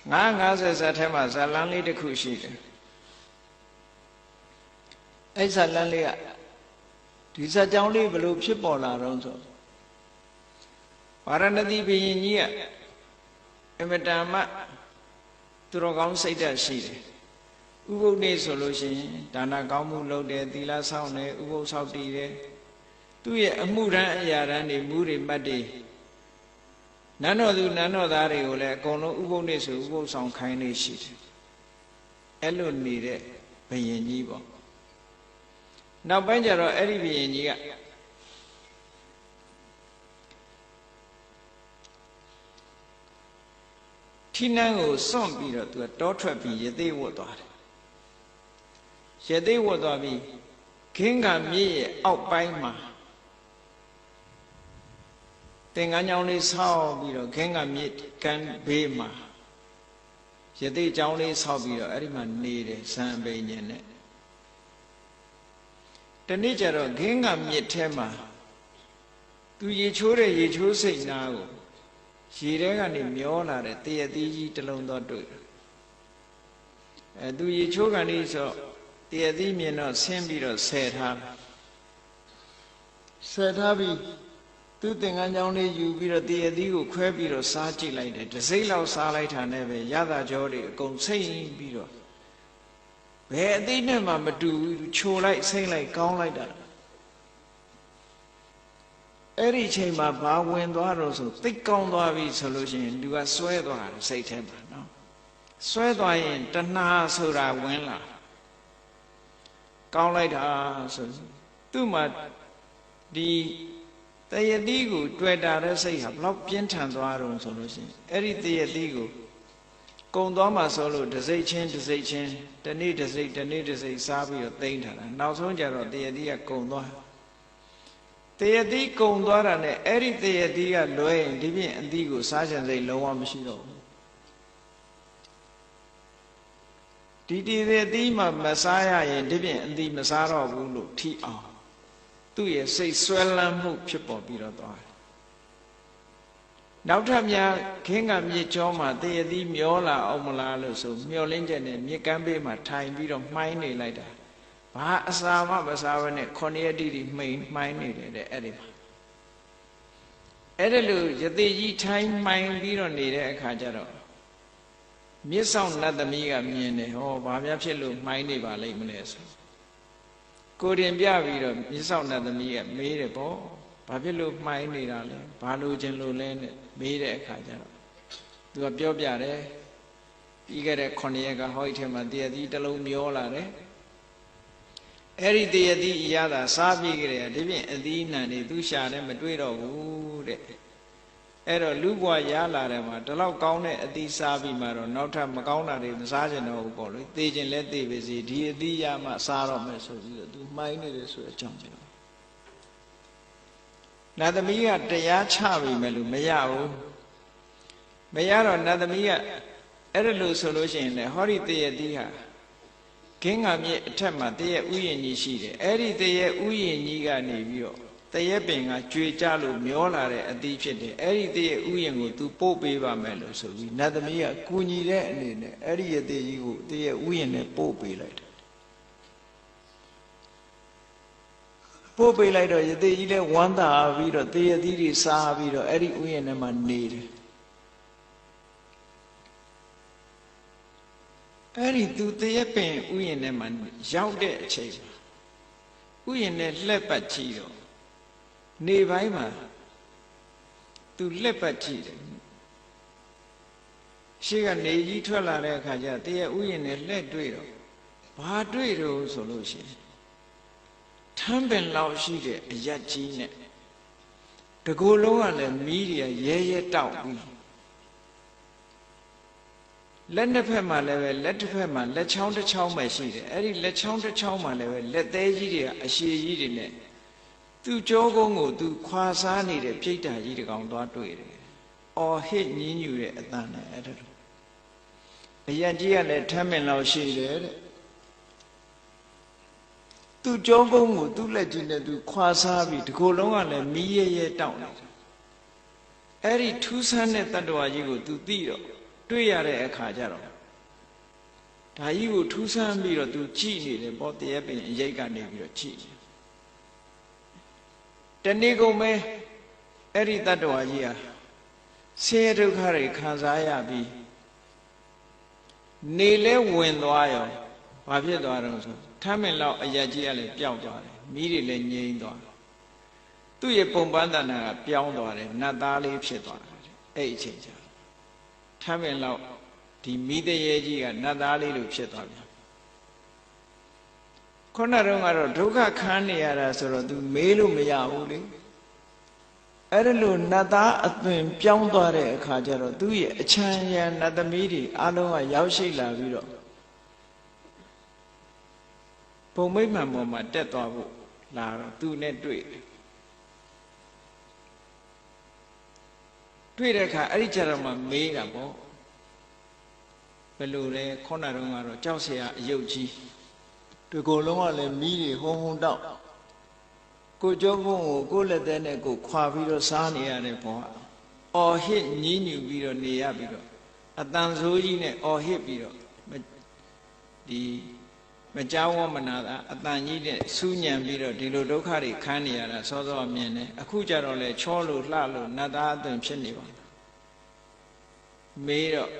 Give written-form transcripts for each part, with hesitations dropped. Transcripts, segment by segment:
50ဇာတ်ထဲမှာဇာလန်းလေးတစ်ခုရှိတယ်အဲ့ဇာလန်းလေးကဒီဇာတ်ကြောင်းလေးဘယ်လိုဖြစ်ပေါ်လာတော့ဆိုဗာရဏသီဘုရင်ကြီးကအမတန်မှသူတော်ကောင်းစိတ်ဓာတ်ရှိတယ်ဥပုသ်နေ့ဆိုလို့ရှိရင်ဒါနကောင်းမှုလုပ်တယ်သီလဆောင်တယ်ဥပုသ်ဆောက်တည်တယ်သူ့ရဲ့အမှုရန်အရာရန်တွေမူတွေမှတ်တွေနန်းတော်သူနန်းတော်သားတွေကိုလည်းအကုန်လုံးဥပုသ်နေ့ဆိုဥပုသ်ဆောင်ခိုင်းနေရှိတယ်အဲ့လိုနေတဲ့ဘုရင်ကြီးပေါ့နောက်ပိုင်းကျတော့အဲ့ဒီဘုရင်ကြီးကထိနန်းကိုစွန့်ပြီးတော့သူကတောထွက်ပြီးရသေးဝတ်သွားတယ်ရသေးဝတ်သွားပြီးခင်းကမြစ်ရဲ့အောက်ပိုင်းမှာသင်္ကန်းကျောင်းလေးဆောက်ပြီးတော့ခင်းကမြစ်ကမ်းဘေးမှာရသေးကျောင်းလေးဆောက်ပြီးတော့အဲ့ဒီမှာနေတယ်ဇံပိန်ညင်နဲ့တနေ့ကျတော့ခင်းကမြစ်ထဲမှာသူရေချိုးတဲ့ရေချိုးစိတ်နာကိုရေထဲကနေမျောလာတဲ့တရသီးကြီးတစ်လုံးတော့တွေ့သူရေချိုးကနေဆိုတရသီးမြင်တော့ဆင်းပြီးတော့ဆယ်ထားပြီးသူသင်္ကန်းကျောင်းလေးယူပြီးတော့တရသီးကိုခွဲပြီးတော့စားကြည့်လိုက်တယ်တစ်စိမ့်လောက်စားလိုက်တာနဲ့ပဲရတာကြောတွေအကုန်စိမ့်ပြီးတော့ဘယ်အသီးနဲ့မှမတူဘူးချိုလိုက်စိမ့်လိုက်ကောင်းလိုက်တာအဲ့ဒီချိန်မှာဘာဝင်သွားတော့ဆိုသိကောင်းသွားပြီဆိုလို့ရှိရင်သူကစွဲသွားတယ်စိတ်ထဲမှာနော်စွဲသွားရင်တဏှာဆိုတာဝင်လာကောင်းလိုက်တာဆိုသူ့မှာဒီတယတိကိုတွေ့တာတဲ့စိတ်ဟာဘလောက်ပြင်းထန်သွားတော့ဆိုလို့ရှိရင်အဲ့ဒီတယတိကိုကုံသွားမှဆိုလို့တစ်စိတ်ချင်းတစ်စိတ်ချင်းတနေ့တစ်စိတ်တနေ့တစ်စိတ်စားပြီးတော့သိမ့်ထားတာနောက်ဆုံးကျတော့တယတိကကုံသွားတယတိကုံသွားတာနဲ့အဲ့ဒီတယတိကလွဲရင်ဒီပြင်အသီးကိုစားချင်စိတ်လုံးဝမရှိတော့ဘူးဒီတယတိမှမစားရရင်ဒီပြင်အသီးမစားတော့ဘူးလို့ထိအောင်သူ့ရဲ့စိတ်ဆွဲလန်းမှုဖြစ်ပေါ်ပြီးတော့သွားတယ်နောက်ထပ်များခင်းကမြစ်ကျောမှာတယတိမျောလာအောင်မလားလို့ဆိုမျောလင်းချက်နဲ့မြစ်ကမ်းဘေးမှာထိုင်ပြီးတော့မှိုင်းနေလိုက်တာဘာအစာမှမစားဘဲနဲ့9ရက်တိတိမှိုင်းနေတယ်တဲ့အဲ့ဒီမှာအဲ့ဒါလို့ယသိကြီးထိုင်မှိုင်းပြီးတော့နေတဲ့အခါကျတော့မြစ်ဆောင်နတ်သမီးကမြင်တယ်ဟောဘာများဖြစ်လို့မှိုင်းနေပါလိမ့်မလဲဆိုကိုတင်ပြပြီးတော့မြစ်ဆောင်နတ်သမီးကမေးတယ်ပေါ့ဘာဖြစ်လို့မှိုင်းနေတာလဲဘာလို့ခြင်းလို့လဲနဲ့မေးတဲ့အခါကျတော့သူကပြောပြတယ်ပြီးခဲ့တဲ့9ရက်ကဟောဒီထဲမှာတရသီးတစ်လုံးမျောလာတယ်အဲ့ဒီတရသီးအရသာစားပြီးကြတယ်ဒီပြင်အသီးနှံတွေသူရှာတယ်မတွေ့တော့ဘူးတဲ့အဲ့တော့လူဘွားရလာတယ်မှာဒီလောက်ကောင်းတဲ့အသီးစားပြီးမှတော့နောက်ထပ်မကောင်းတာတွေမစားကြတော့ဘူးပေါ့လေသေခြင်းလဲသေပါစေဒီအသီးရမှစားတော့မယ်ဆိုပြီးတော့သူမှိုင်းနေတယ်ဆိုအကြောင်းပြောနတ်သမီးကတရားချပြီမဲ့လို့မရဘူးမရတော့နတ်သမီးကအဲ့ဒါလို့ဆိုလို့ရှိရင်လေဟောဒီတရသီးဟာခင်းကမြစ်အထက်မှာတရဥယျာဉ်ကြီးရှိတယ်အဲ့ဒီတရဥယျာဉ်ကြီးကနေပြီးတော့တရပင်ကကျွေကြလို့မျောလာတဲ့အသီးဖြစ်တယ်အဲ့ဒီတရဥယျာဉ်ကို तू ပို့ပေးပါမယ်လို့ဆိုပြီးနတ်သမီးကကူညီတဲ့အနေနဲ့အဲ့ဒီရသေးကြီးကိုတရဥယျာဉ်နဲ့ပို့ပေးလိုက်တယ်ပို့ပေးလိုက်တော့ရသေးကြီးလည်းဝမ်းသာပြီးတော့တရသီးတွေစားပြီးတော့အဲ့ဒီဥယျာဉ်ထဲမှာနေတယ်အဲ့ဒီသူတရပင်ဥယျာဉ်ထဲမှာရောက်တဲ့အချိန်ဥယျာဉ်နဲ့လှက်ပတ်ကြည့်တော့နေပိုင်းမှာသူလှက်ပတ်ကြည့်တယ်ရှေ့ကနေကြီးထွက်လာတဲ့အခါကျတရဥယျာဉ်နဲ့လှက်တွေ့တော့ဘာတွေ့တော့ဆိုလို့ရှိရင်ထမ်းပင်လောက်ရှိတဲ့အရက်ကြီးနဲ့တကူလုံးကလည်းမီးတွေရဲရဲတောက်ပြီးလက်တစ်ဖက်မှာလည်းပဲလက်တစ်ဖက်မှာလက်ချောင်းတစ်ချောင်းပဲရှိတယ်အဲ့ဒီလက်ချောင်းတစ်ချောင်းမှာလည်းပဲလက်သေးကြီးတွေကအရှည်ကြီးတွေနဲ့သူ့ကြောကုန်းကိုသူခွာစားနေတဲ့ပြိတ္တာကြီးတကောင်သွားတွေ့တယ်အော်ဟစ်ညင်းညူတဲ့အတန်နဲ့အဲ့ဒါအရက်ကြီးကလည်းထမ်းပင်လောက်ရှိတယ်တဲ့သူ့ကြောကုန်းကိုသူ့လက်ကြီးနဲ့သူခွာစားပြီးဒီကိုယ်လုံးကလည်းမီးရဲရဲတောက်နေတယ်အဲ့ဒီထူးဆန်းတဲ့တတ္တဝါကြီးကိုသူသိတော့ တွေ့ရတဲ့အခါကျတော့ဒါကြီးကိုထူးဆန်းပြီးတော့သူကြည်နေတယ်ပေါ့တရက်ပင်အရိပ်ကနေပြီးတော့ကြည်နေတနေ့ကုန်ပဲအဲ့ဒီတတ္တဝါကြီးဟာဆင်းရဲဒုက္ခတွေခံစားရပြီးနေလဲဝင်သွားရောဘာဖြစ်သွားတော့ဆိုထမ်းမင်လောက်အရက်ကြီးကလည်းပျောက်သွားတယ်မိတွေလည်းငြိမ်းသွားသူ့ရဲ့ပုံပန်းတဏ္ဍာကပြောင်းသွားတယ်နတ်သားလေးဖြစ်သွားတယ်အဲ့အချိန်ကျထမ်းမင်လောက်ဒီမိတရေကြီးကနတ်သားလေးလိုဖြစ်သွားပြန်ခုနကတော့ဒုက္ခခံနေရတာဆိုတော့ तू မေးလို့မရဘူးလေအဲ့ဒါလို့နတ်သားအသွင်ပြောင်းသွားတဲ့အခါကျတော့သူ့ရဲ့အချမ်းရံနတ်သမီးတွေအလုံးကရောက်ရှိလာပြီးတော့ဘုံမိမ့်မှန်ပေါ်မှာတက်သွားဖို့လာတော့သူနဲ့တွေ့တဲ့အခါအဲ့ဒီကျတော့မှမေးတာပေါ့ဘယ်လိုလဲခုနကတော့ကြောက်เสียအယုတ်ကြီးဒီကိုယ်လုံးကလည်းမီးတွေဟုံဟုံတောက်ကိုကြောဘုံကိုကိုလက်သေးနဲ့ကိုခွာပြီးတော့စားနေရတဲ့ဘုံကအော်ဟစ်ညင်းညူပြီးတော့နေရပြီးတော့အတန်ဆိုးကြီးနဲ့အော်ဟစ်ပြီးတော့ဒီမကြောက်ဝမနာတာအတန်ကြီးနဲ့စူးညံပြီးတော့ဒီလိုဒုက္ခတွေခံနေရတာစောစောမြင်တယ်အခုကျတော့လေချောလို့လှလို့နတ်သားအသွင်ဖြစ်နေပါမေးတော့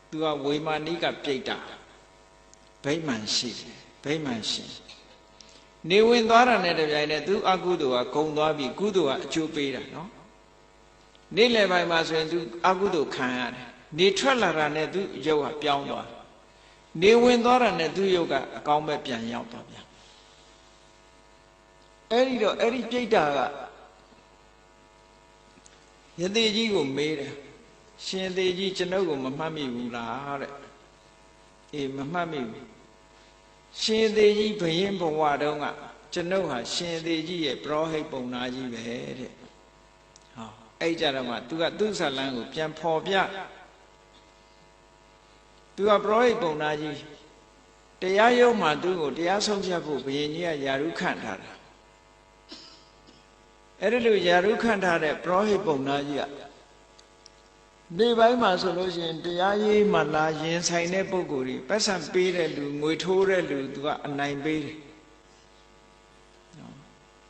သူကဝေမာနိကပြိတ္တာဗိမာန်ရှိတယ်ဗိမာန်ရှိနေဝင်သွားတာနဲ့တပြိုင်တည်းသူအကုသိုလ်ကဂုံသွားပြီကုသိုလ်ကအကျိုးပေးတာနော်နေ့လယ်ပိုင်းမှာဆိုရင်သူအကုသိုလ်ခံရတယ်နေထွက်လာတာနဲ့သူရုပ်ကပြောင်းသွားနေဝင်သွားတာနဲ့သူရုပ်ကအကောင်းပဲပြန်ရောက်သွားပြန်အဲ့ဒီတော့အဲ့ဒီပြိတ္တာကယသိကြီးကိုမေးတယ်ရှင်သေးကြီးကျွန်ုပ်ကိုမမှတ်မိဘူးလားတဲ့အေးမမှတ်မိဘူးရှင်သေးကြီးဘယင်းဘဝတုန်းကကျွန်ုပ်ဟာရှင်သေးကြီးရဲ့ပရောဟိတ်ပုံနာကြီးပဲတဲ့ဟောအဲ့ကြတော့မှသူကသူ့ဇာလန်းကိုပြန်ဖော်ပြသူကပရောဟိတ်ပုံနာကြီးတရားရုံးမှာသူ့ကိုတရားဆုံးဖြတ်ဖို့ဘယင်းကြီးကယာရုခန့်ထားတာအဲ့ဒီလိုယာရုခန့်ထားတဲ့ပရောဟိတ်ပုံနာကြီးကနေပိုင်းမှာဆိုလို့ရှိရင်တရားရေးမှလာရင်ဆိုင်တဲ့ပုဂ္ဂိုလ်တွေပတ်စံပေးတဲ့လူငွေထိုးတဲ့လူသူကအနိုင်ပေးတယ်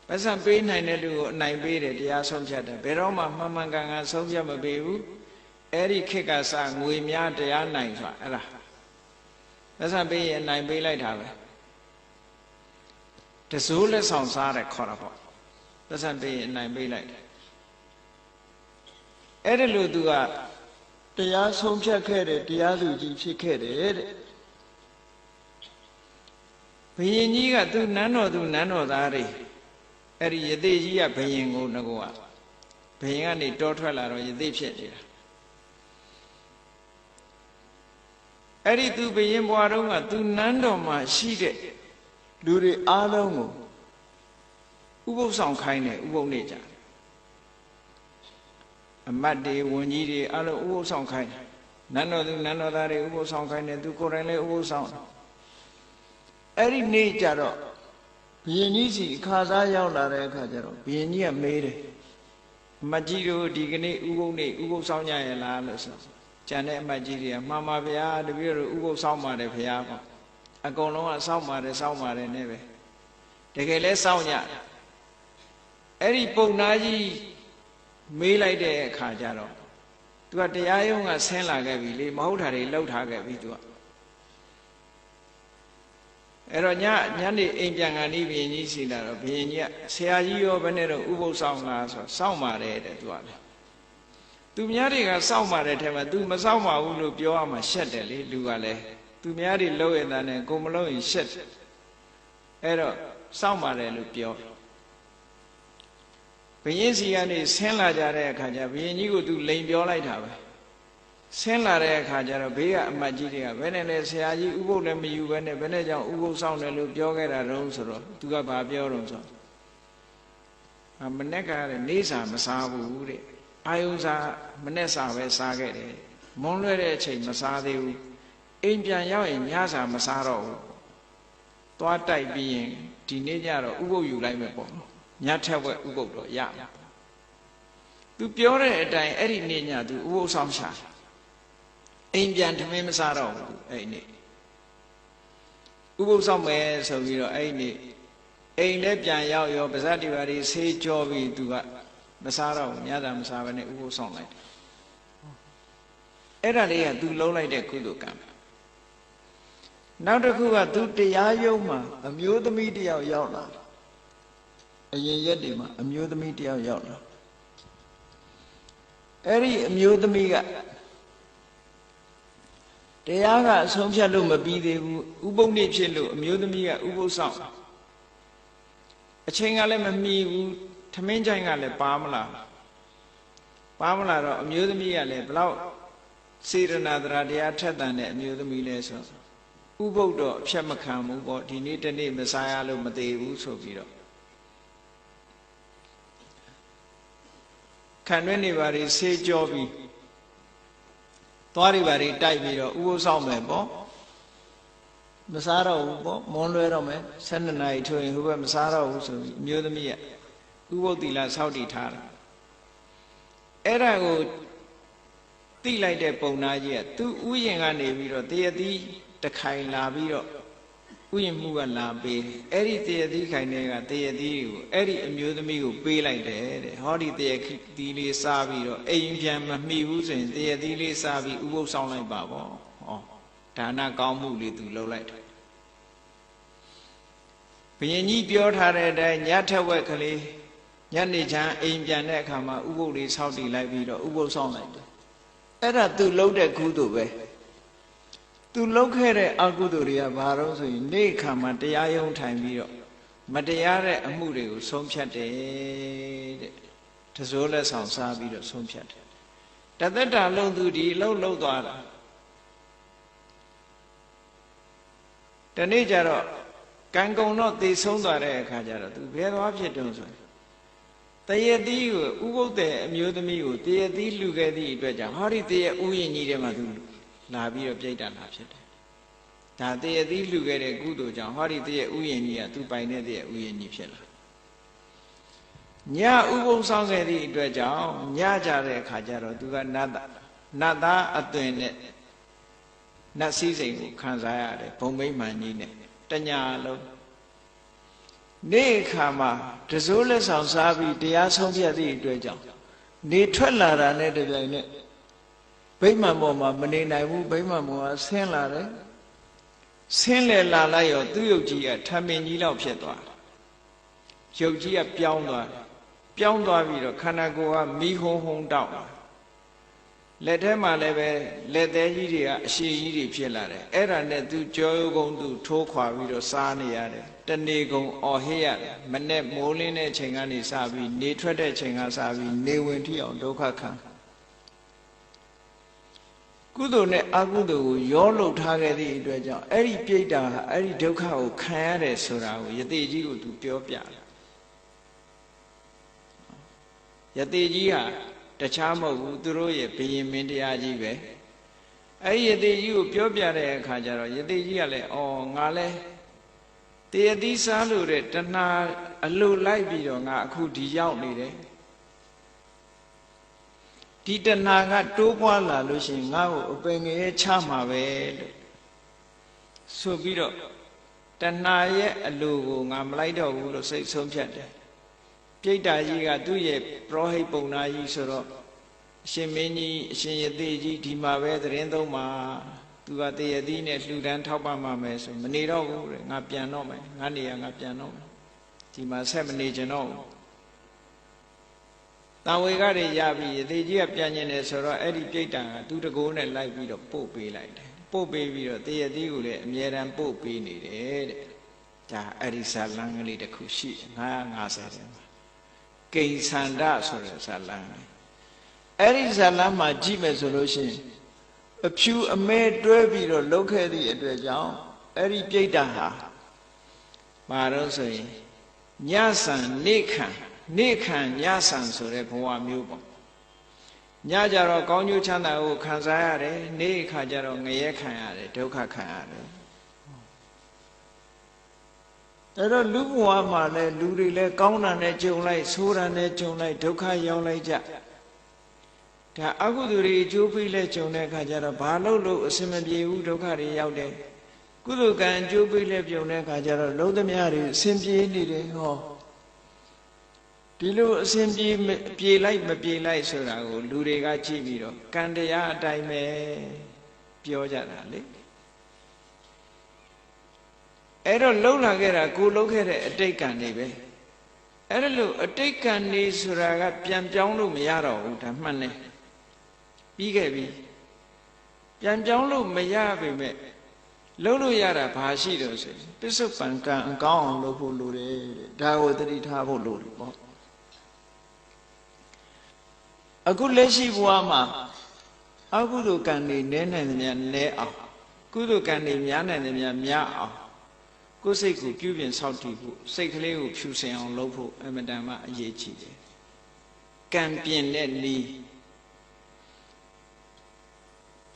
ပတ်စံပေးနိုင်တဲ့လူကိုအနိုင်ပေးတယ်တရားဆုံးဖြတ်တယ်ဘယ်တော့မှမှန်မှန်ကန်ကန်ဆုံးဖြတ်မပေးဘူးအဲ့ဒီခေတ်ကစငွေများတရားနိုင်ဆိုတာအဲ့ဒါပတ်စံပေးရင်အနိုင်ပေးလိုက်တာပဲတစိုးလက်ဆောင်စားတယ်ခေါ်တာပေါ့ပတ်စံပေးရင်အနိုင်ပေးလိုက်တယ်အဲ့ဒါလို့သူကတရားဆုံးဖြတ်ခဲ့တဲ့တရားသူကြီးဖြစ်ခဲ့တယ်တဲ့ဘုရင်ကြီးကသူနန်းတော်သားတွေအဲ့ဒီယသိကြီးကဘုရင်ကိုငကောကဘုရင်ကနေတောထွက်လာတော့ယသိဖြစ်နေတာအဲ့ဒီသူဘုရင်ဘွားတော်ကသူနန်းတော်မှာရှိတဲ့လူတွေအားလုံးကိုဥပုသ်ဆောင်ခိုင်းတယ်ဥပုသ်နေကြအမတ်တွေဝန်ကြီးတွေအလုံးဥပုသ်ဆောင်ခိုင်းတယ်နန်းတော်သားတွေဥပုသ်ဆောင်ခိုင်းတယ်သူကိုယ်တိုင်လည်းဥပုသ်ဆောင်အဲ့ဒီနေ့ကျတော့ဘုရင်ကြီးစီခါစားရောက်လာတဲ့အခါကျတော့ဘုရင်ကြီးကမေးတယ်အမတ်ကြီးတို့ဒီကနေ့ဥပုသ်နေ့ဥပုသ်ဆောင်ကြရလားလို့ဆိုကျန်တဲ့အမတ်ကြီးတွေကမှန်ပါဗျာတပည့်တို့ဥပုသ်ဆောင်ပါတယ်ဗျာပေါ့အကုန်လုံးကစောင့်ပါတယ်နဲ့ပဲတကယ်လဲစောင့်ကြအဲ့ဒီပုံနာကြီးမေးလိုက်တဲ့အခါကျတော့သူကတရားရုံးကဆင်းလာခဲ့ပြီလေမဟုတ်တာတွေလှုပ်ထားခဲ့ပြီသူကအဲ့တော့ညနေအိမ်ပြန်ကန်ဒီဘုရင်ကြီးစီလာတော့ဘုရင်ကြီးကဆရာကြီးရောဘယ်နဲ့တော့ဥပုသ်ဆောင်လားဆိုတော့စောင့်ပါတယ်တဲ့သူကလေသူများတွေကစောင့်ပါတယ်ထဲမှာ तू မစောင့်ပါဘူးလို့ပြောရမှာရှက်တယ်လေလူကလည်းသူများတွေလှုပ်ရတဲ့နဲ့ကိုမလှုပ်ရင်ရှက်တယ်အဲ့တော့စောင့်ပါတယ်လို့ပြောဘုရင်စီကနေဆင်းလာကြတဲ့အခါကျဘုရင်ကြီးကိုသူလိန်ပြောလိုက်တာပဲဆင်းလာတဲ့အခါကျတော့ဘေးကအမတ်ကြီးတွေကဘယ်နဲ့လဲဆရာကြီးဥပုသ်လည်းမယူဘဲနဲ့ဘယ်နဲ့ကြောင့်ဥပုသ်ဆောင်တယ်လို့ပြောခဲ့တာတုံးဆိုတော့သူကဘာပြောတော့ဆိုမနေ့ကလည်းနေစာမစားဘူးတဲ့အာယုစာမနေ့စာပဲစားခဲ့တယ်မွန်းလွဲတဲ့အချိန်မစားသေးဘူးအိမ်ပြန်ရောက်ရင်ညစာမစားတော့ဘူးသွားတိုက်ပြီးရင်ဒီနေ့ကျတော့ဥပုသ်ယူလိုက်မယ်ပေါ့ညထက်ဝက်ဥပုသ်တော့ရသူပြောတဲ့အတိုင်းအဲ့ဒီနေ့ညသူဥပုသ်ဆောင်ရှာ အိမ်ပြန်ထမင်းမစားတော့ဘူးအဲ့နေ့ဥပုသ်ဆောင်မယ်ဆိုပြီးတော့အဲ့နေ့အိမ်လည်းပြန်ရောက်ရောပါဇက်ဒီပါရီဆေးကြောပြီးသူကမစားတော့ဘူးညတာမစားဘဲနဲ့ဥပုသ်ဆောင်လိုက်အဲ့ဒါလေးကသူလုံးလိုက်တဲ့ကုသိုလ်ကံနောက်တစ်ခုကသူတရားရုံးမှာအမျိုးသမီးတယောက်ရောက်လာအရင်ရက်တွေမှာအမျိုးသမီးတယောက်ရောက်လာအဲ့ဒီအမျိုးသမီးကတရားကအဆုံးဖြတ်လို့မပြီးသေးဘူးဥပုသ်နေ့ဖြစ်လို့အမျိုးသမီးကဥပုသ်ဆောင်အချိန်ကလည်းမမီဘူးထမင်းချိုင်ကလည်းပါမလာတော့အမျိုးသမီးကလည်းဘလောက်စေရနာတရားထက်သန်တဲ့အမျိုးသမီးလဲဆိုဥပုသ်တော့အဖြတ်မခံဘူးပေါ့ဒီနေ့တနေ့မစားရလို့မသေးဘူးဆိုပြီးတော့ခံတွင်းနေပါလေဆေးကြောပြီးသွားတွေပါလေတိုက်ပြီးတော့ဥပုသ်ဆောင်မယ်ပေါ့မစားတော့ဘူးပေါ့မွန်းလွဲတော့မယ်12နာရီထိုးရင်ဟိုဘက်မစားတော့ဘူးဆိုပြီးအမျိုးသမီးကဥပုသ်သီလစောင့်တည်ထားတာအဲ့ဒါကိုသိလိုက်တဲ့ပုံနာကြီးကသူဥယျင်ကနေပြီးတော့တရတိတခိုင်လာပြီးတော့ဥယျင်မှုကလာပေးအဲ့ဒီတရတိခိုင်တဲ့ကတရတိကိုအဲ့ဒီအမျိုးသမီးကိုပေးလိုက်တယ်တဲ့ဟောဒီတရတိလေးစားပြီးတော့အိမ်ပြန်မမှီဘူးဆိုရင်တရတိလေးစားပြီးဥပုသ်ဆောင်လိုက်ပါပေါ့ဟောဒါနကောင်းမှုလေးသူလုပ်လိုက်တယ်ဘုရင်ကြီးပြောထားတဲ့အတိုင်းညထက်ဝက်ကလေးညနေချမ်းအိမ်ပြန်တဲ့အခါမှာဥပုသ်လေးဆောက်တည်လိုက်ပြီးတော့ဥပုသ်ဆောင်လိုက်တယ်အဲ့ဒါသူလုပ်တဲ့ကုသိုလ်ပဲသူလုပ်ခဲ့တဲ့အကုသိုလ်တွေကဘာလို့ဆိုရင်နေ့ခါမှာတရားရုံးထိုင်ပြီးတော့မတရားတဲ့အမှုတွေကိုဆုံးဖြတ်တယ်တဲ့တစိုးလက်ဆောင်စားပြီးတော့ဆုံးဖြတ်တယ်တသက်တာလုံးသူဒီလှုပ်သွားတာတနေ့ကျတော့ကံကုံတော့သိဆုံးသွားတဲ့အခါကျတော့သူဘယ်သွားဖြစ်တုံးဆိုတရတိကိုဥပုသ်တဲ့အမျိုးသမီးကိုတရတိလှူခဲ့သည့်အတွက်ကြောင့်ဟောဒီတရဥယျင်ကြီးထဲမှာသူလာပြီးတော့ပြိတ္တာလာဖြစ်တယ်ဒါတရတိလှူခဲ့တဲ့ကုသိုလ်ကြောင့်ဟောဒီတရဥယျင်ကြီးကသူပိုင်တဲ့တရဥယျင်ကြီးဖြစ်လာညဥပုသ်ဆောင်ခဲ့သည့်အတွက်ကြောင့်ညကြတဲ့အခါကျတော့သူကနတ်သားအသွင်နဲ့နတ်စည်းစိမ်ကိုခံစားရတယ်ဘုံမိမ့်မှန်ကြီးနဲ့တညာလုံးနေ့အခါမှာတစိုးလက်ဆောင်စားပြီးတရားဆုံးဖြတ်သည့်အတွက်ကြောင့်နေထွက်လာတာနဲ့တပြိုင်နက်ဗိမာန်ပေါ်မှာမနေနိုင်ဘူးဗိမာန်ပေါ်ကဆင်းလာတယ်ဆင်းလေလာလိုက်ရောသူ့ရုပ်ကြီးကထမင်းကြီးလောက်ဖြစ်သွားရုပ်ကြီးကပြောင်းသွားပြီးတော့ခန္ဓာကိုယ်ကမီးဟုံဟုံတောက်လက်ထဲမှာလည်းပဲလက်သေးကြီးတွေကအရှည်ကြီးတွေဖြစ်လာတယ်အဲ့ဒါနဲ့သူကြောရုံကုန်းသူထိုးခွာပြီးတော့စားနေရတယ်တနေကုန်အော်ဟစ်ရတယ်မနဲ့မိုးလင်းတဲ့ချိန်ကနေစပြီးနေထွက်တဲ့ချိန်ကစပြီးနေဝင်ထိအောင်ဒုက္ခခံကုသိုလ်နဲ့အကုသိုလ်ကိုရောလှုပ်ထားခဲ့သည့်အတွက်ကြောင့်အဲ့ဒီပြိတ္တာဟာအဲ့ဒီဒုက္ခကိုခံရတယ်ဆိုတာကိုယတိကြီးကိုသူပြောပြတယ်ယတိကြီးဟာတခြားမဟုတ်ဘူးသူတို့ရဲ့ဘုရင်မင်းတရားကြီးပဲအဲ့ဒီယတိကြီးကိုပြောပြတဲ့အခါကျတော့ယတိကြီးကလည်းငါလဲတရတိစားလို့တဲ့တဏှာအလိုလိုက်ပြီးတော့ငါအခုဒီရောက်နေတယ်ဒီတဏှာကတိုးပွားလာလို့ရှိရင်ငါ့ကိုအပင်ငယ်ချမှာပဲလို့ဆိုပြီးတော့တဏှာရဲ့အလိုကိုငါမလိုက်တော့ဘူးလို့စိတ်ဆုံးဖြတ်တယ်ပြိတ္တာကြီးကသူ့ရဲ့ပရောဟိတ်ပုံနာကြီးဆိုတော့အရှင်မင်းကြီးအရှင်ယတိကြီးဒီမှာပဲသတင်းသုံးမှာသူကတရတိနဲ့လှူဒန်းထောက်ပံ့မှာမယ်ဆိုမနေတော့ဘူးတဲ့ငါပြန်တော့မယ်ငါနေရငါပြန်တော့မယ်ဒီမှာဆက်မနေကြတော့ဘူးတန်ဝေကတွေရပြီးယတိကြီးကပြန်ကျင်တယ်ဆိုတော့အဲ့ဒီပြိတ္တာကသူတကိုးနဲ့လိုက်ပြီးတော့ပို့ပေးလိုက်တယ်ပို့ပေးပြီးတော့တရတိကိုလည်းအမြဲတမ်းပို့ပေးနေတယ်တဲ့ဒါအဲ့ဒီဇာလံကလေးတစ်ခုရှိ950တဲ့ကိဉ္စန္ဒဆိုတဲ့ဇာလံအဲ့ဒီဇာလံမှာကြည့်မယ်ဆိုလို့ရှိရင်အဖြူအမဲတွဲပြီးတော့လှုပ်ခဲ့သည့်အတွက်ကြောင့်အဲ့ဒီပြိတ္တာဟာဘာလို့ဆိုရင်ညဆံနေခံညဆံဆိုတဲ့ဘဝမျိုးပေါ့ညကြတော့ကောင်းကျိုးချမ်းသာကိုခံစားရတယ်နေခါကြတော့ငရဲခံရတယ်ဒုက္ခခံရတယ်အဲ့တော့လူဘဝမှာလည်းလူတွေလည်းကောင်းတာနဲ့ကြုံလိုက်ဆိုးတာနဲ့ကြုံလိုက်ဒုက္ခရောက်လိုက်ကြ ဒါအကုသိုလ်တွေအကျိုးပေးလဲကြုံတဲ့အခါကျတော့ဘာလို့အစင်မပြေဘူးဒုက္ခတွေရောက်တယ်ကုသိုလ်ကံအကျိုးပေးလဲပြုံတဲ့အခါကျတော့လုံးသမျှတွေအစင်ပြေနေတယ်ဟောဒီလိုအစင်ပြေလိုက်မပြေလိုက်ဆိုတာကိုလူတွေကကြည့်ပြီးတော့ကံတရားအတိုင်းပဲပြောကြတာလေအဲ့တော့လှုပ်လာခဲ့တာကိုလှုပ်ခဲ့တဲ့အတိတ်ကံတွေပဲအဲ့ဒါလို့အတိတ်ကံတွေဆိုတာကပြန်ပြောင်းလို့မရတော့ဘူးဒါမှန်တယ်ပြီးခဲ့ပြီပြန်ပြောင်းလို့မရပေမဲ့လှုပ်လို့ရတာဘာရှိတော့ဆိုပစ္စုပန်ကံအကောင်းအောင်လုပ်ဖို့လိုတယ်ဒါကိုသတိထားဖို့လိုတယ်ပေါ့အခုလက်ရှိဘဝမှာအကုသိုလ်ကံတွေနည်းနိုင်သမျှနည်းအောင်ကုသိုလ်ကံတွေများနိုင်သမျှများအောင်ကိုယ်စိတ်ကိုပြုပြင်ဆောက်တည်ဖို့စိတ်ကလေးကိုဖြူစင်အောင်လုပ်ဖို့အမှန်တမ်းအရေးကြီးတယ်ကံပြင်တဲ့နည်း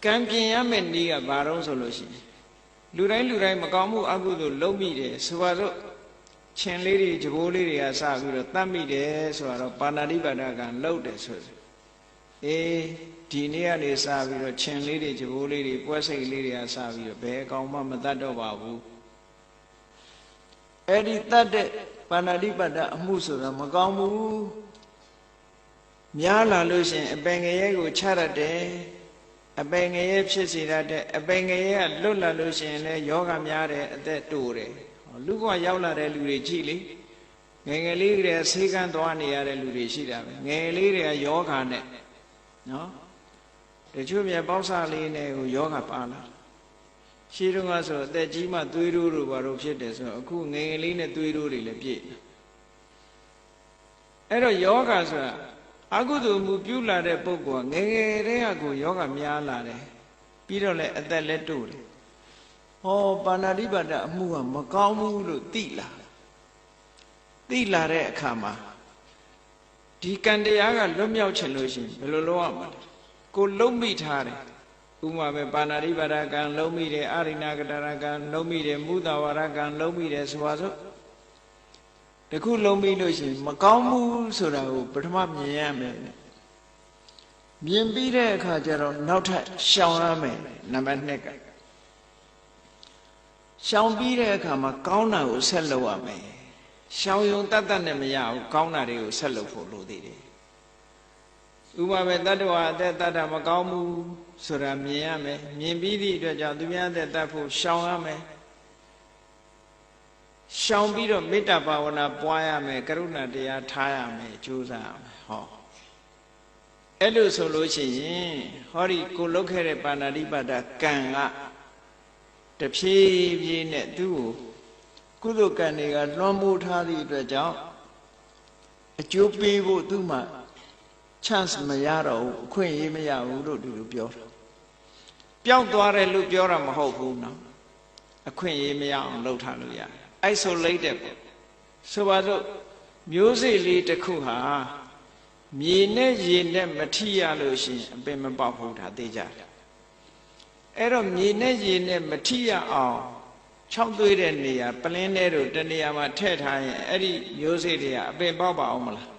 ကံပြင်ရမယ့်နည်းကဘာတော့ဆိုလို့ရှိရင်လူတိုင်းမကောင်းမှုအကုသိုလ်လုပ်မိတယ်ဆိုတော့ချင်းလေးတွေကြဘိုးလေးတွေကစပြီးတော့တတ်မိတယ်ဆိုတော့ပါဏာတိပါဒကံလုပ်တယ်ဆိုဒီနေ့ကနေစပြီးတော့ချင်းလေးတွေကြဘိုးလေးတွေပွဲစိတ်လေးတွေကစပြီးတော့ဘယ်အကောင်မှမတတ်တော့ပါဘူးအဲ့ဒီတတ်တဲ့ပါဏာတိပါဒအမှုဆိုတာမကောင်းဘူးများလာလို့ရှိရင်အပင်ငရဲကိုချရတဲ့အပင်ငရဲဖြစ်စေတတ်တဲ့အပင်ငရဲကလွတ်လာလို့ရှိရင်လည်းယောဂများတဲ့အသက်တိုးတယ်လူကရောက်လာတဲ့လူတွေကြည့်လေငယ်ငယ်လေးတွေကဆေးကန်းသွားနေရတဲ့လူတွေရှိတာပဲငယ်လေးတွေကယောဂနဲ့နော်တချို့မြတ်ပေါက်စားလေးနဲ့ကိုယောဂပါလာရှိတော့ကဆိုအသက်ကြီးမှသွေးတိုးတို့ဘာလို့ဖြစ်တယ်ဆိုတော့အခုငယ်ငယ်လေးနဲ့သွေးတိုးတွေလည်းပြည့်အဲ့တော့ယောဂဆိုတာအကုသိုလ်မှုပြုလာတဲ့ပုဂ္ဂိုလ်ကငယ်ငယ်တည်းကကိုယောဂများလာတယ်ပြီးတော့လည်းအသက်လည်းတိုးတယ်ဟောပါဏာတိပါဒအမှုကမကောင်းဘူးလို့သိလာတဲ့အခါမှာဒီကံတရားကလွတ်မြောက်ချင်လို့ရှိရင်ဘယ်လိုလုပ်ရမလဲကိုလုံးမိထားတယ်ဥပမာပဲပါဏာတိပါဒကံလုံးမိတယ်အာရိဏကတရကံလုံးမိတယ်မုဒဝါရကံလုံးမိတယ်ဆိုပါစို့တခုလုံးမိလို့ရှိရင်မကောင်းဘူးဆိုတာကိုပထမမြင်ရမယ်မြင်ပြီးတဲ့အခါကျတော့နောက်ထပ်ရှောင်ရမယ်နံပါတ်2ကရှောင်ပြီးတဲ့အခါမှာကောင်းတာကိုဆက်လုပ်ရမယ်ရှောင်ယုံတတ်နဲ့မရဘူးကောင်းတာတွေကိုဆက်လုပ်ဖို့လိုသေးတယ်ဥပမာပဲတတ္တဝါအသက်တတ်တာမကောင်းဘူးဆိုတာမြင်ရမယ်မြင်ပြီးသည့်အတွက်ကြောင့်သူများအသက်တတ်ဖို့ရှောင်ရမယ်ရှောင်ပြီးတော့မေတ္တာဘာဝနာပွားရမယ်ကရုဏာတရားထားရမယ်ကြိုးစားရမယ်ဟောအဲ့လိုဆိုလို့ရှိရင်ဟောဒီကိုလုတ်ခဲ့တဲ့ပါဏာတိပါဒကံကတဖြည်းဖြည်းနဲ့သူ့ကိုကုသိုလ်ကံတွေကလွှမ်းမိုးထားသည့်အတွက်ကြောင့်အကျိုးပေးဖို့သူ့မှာ chance မရတော့ဘူးအခွင့်အရေးမရဘူးလို့ဒီလိုပြောတာပျောက်သွားတယ်လို့ပြောတာမဟုတ်ဘူးနော်အခွင့်အရေးမရအောင်လုပ်ထားလို့ရတယ် isolated ပေါ့ဆိုပါစို့မျိုးစေ့လေးတစ်ခုဟာမြေနဲ့ရေနဲ့မထိရလို့ရှိရင်အပင်မပေါက်ဘူးဒါသိကြတယ်အဲ့တော့မြေနဲ့ရေနဲ့မထိရအောင်ခြောက်သွေးတဲ့နေရာပလင်းထဲတို့တနေရာမှာထည့်ထားရင်အဲ့ဒီမျိုးစေ့တွေကအပင်ပေါက်ပါအောင်မလား